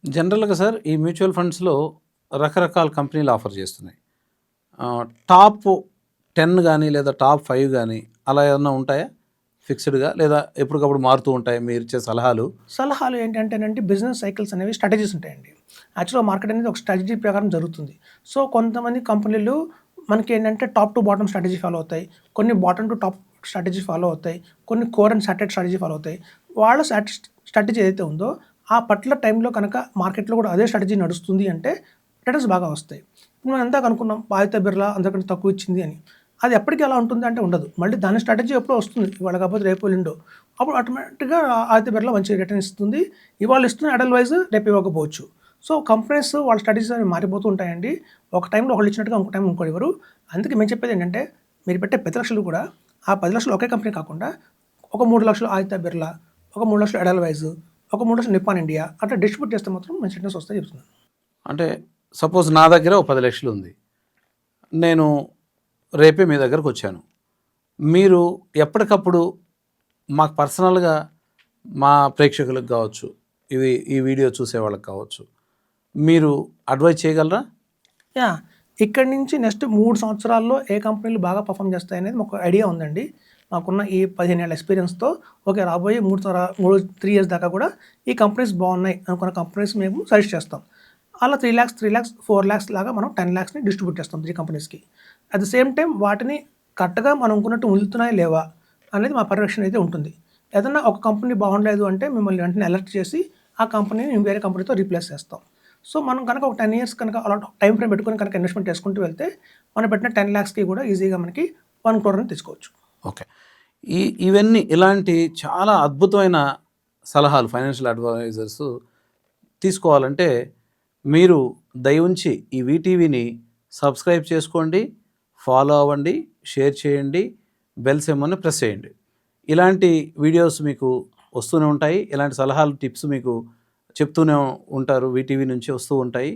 జనరల్‌గా సార్ ఈ మ్యూచువల్ ఫండ్స్‌లో రకరకాల కంపెనీలు ఆఫర్ చేస్తున్నాయి. టాప్ 10 గాని లేదా టాప్ 5 గాని అలా ఏమన్నా ఉంటాయా? ఫిక్స్‌డ్‌గా లేదా ఎప్పటికప్పుడు మారుతూ ఉంటాయా మీరిచ్చే సలహాలు? సలహాలు ఏంటంటేనండి బిజినెస్ సైకిల్స్ అనేవి స్ట్రాటజీస్ ఉంటాయండి. యాక్చువల్‌గా మార్కెట్ అనేది ఒక స్ట్రాటజీ ప్రకారం జరుగుతుంది. సో, కొంతమంది కంపెనీలు మనకేంటంటే top to bottom strategy follow అవుతాయి. కొన్ని bottom to top strategy follow అవుతాయి. కొన్ని core and satellite strategy follow అవుతాయి. వాళ్ళ స్ట్రాటజీ ఏదైతే ఉందో ఆ పర్టిక్యులర్ టైంలో కనుక మార్కెట్‌లో కూడా అదే స్ట్రాటజీ నడుస్తుంది అంటే రిటర్న్స్ బాగా వస్తాయి. ఇప్పుడు మనం ఇందాక అనుకున్నాం ఆదిత్య బిర్లా అందరికంటే తక్కువ ఇచ్చింది అని. అది ఎప్పటికి అలా ఉంటుంది అంటే ఉండదు. మళ్ళీ దాని స్ట్రాటజీ ఎప్పుడో వస్తుంది. ఇవాళ కాకపోతే రేపో ఎల్లుండో. అప్పుడు ఆటోమేటిక్‌గా ఆదిత్య బిర్లా మంచి రిటర్న్ ఇస్తుంది. ఇవాళ ఇస్తున్న ఎడల్‌వైజ్ రేపు ఇవ్వకపోవచ్చు. సో, కంపెనీస్ వాళ్ళ స్ట్రాటజీస్ అనేవి మారిపోతూ ఉంటాయండి. ఒక టైంలో ఒకళ్ళు ఇచ్చినట్టుగా ఇంకో టైంలో ఇంకోళ్ళు ఇవ్వరు. అందుకే మేము చెప్పేదేంటంటే మీరు పెట్టే 10,00,000 కూడా ఆ 10,00,000 ఒకే కంపెనీ కాకుండా ఒక 3,00,000 ఆదిత్య బిర్లా, ఒక 3,00,000 ఎడల్‌వైజ్, ఒక 3,00,000 నిప్పాన్ ఇండియా అట్లా డిస్ట్రిబ్యూట్ చేస్తే మాత్రం మంచి రిటర్న్స్ వస్తాయని చెప్తున్నాను. అంటే సపోజ్ నా దగ్గర ఓ 10,00,000 ఉంది. నేను రేపే మీ దగ్గరకొచ్చాను. మీరు ఎప్పటికప్పుడు మాకు పర్సనల్‌గా మా ప్రేక్షకులకు కావచ్చు, ఈ వీడియో చూసేవాళ్ళకి కావచ్చు, మీరు అడ్వైజ్ చేయగలరా? యాహ్! ఇక్కడి నుంచి నెక్స్ట్ 3 సంవత్సరాల్లో ఏ కంపెనీలు బాగా పెర్ఫార్మ్ చేస్తాయనేది మాకు ఐడియా ఉందండి. మాకున్న ఈ 15 ఏళ్ల ఎక్స్‌పీరియన్స్‌తో ఓకే. రాబోయే 3 ఇయర్స్ దాకా కూడా ఈ కంపెనీస్ బాగున్నాయి అనుకున్న కంపెనీస్ మేము సజెస్ట్ చేస్తాం. అలా 3,00,000, 3,00,000, 4,00,000 లాగా మనం 10,00,000ని డిస్ట్రిబ్యూట్ చేస్తాం 3 కంపెనీస్‌కి. అట్ ద సేమ్ టైమ్ వాటిని కరెక్ట్‌గా మనం అనుకున్నట్టు వెళ్తున్నాయా లేవా అనేది మా పర్యవేక్షణ అయితే ఉంటుంది. ఏదన్నా ఒక కంపెనీ బాగుండలేదు అంటే మిమ్మల్ని వెంటనే అలర్ట్ చేసి ఆ కంపెనీని వేరే కంపెనీతో రీప్లేస్ చేస్తాం. సో, మనం కనుక ఒక 10 ఇయర్స్ కనుక అలా టైమ్ ఫ్రేమ్ పెట్టుకొని కనుక ఇన్వెస్ట్‌మెంట్ చేసుకుంటూ వెళ్తే, మనం పెట్టిన 10,00,000కి కూడా ఈజీగా మనకి 1,00,00,000 అని తెచ్చుకోవచ్చు. ఓకే. ఇవన్నీ ఇలాంటి చాలా అద్భుతమైన సలహాలు ఫైనాన్షియల్ అడ్వైజర్స్ తీసుకోవాలంటే మీరు దయవుంచి ఈ వీటీవీని సబ్స్క్రైబ్ చేసుకోండి, ఫాలో అవ్వండి, షేర్ చేయండి, బెల్ సింబల్‌ని ప్రెస్ చేయండి. ఇలాంటి వీడియోస్ మీకు వస్తూనే ఉంటాయి. ఇలాంటి సలహాలు, టిప్స్ మీకు చెప్తూనే ఉంటారు. వీటీవీ నుంచి వస్తూ ఉంటాయి.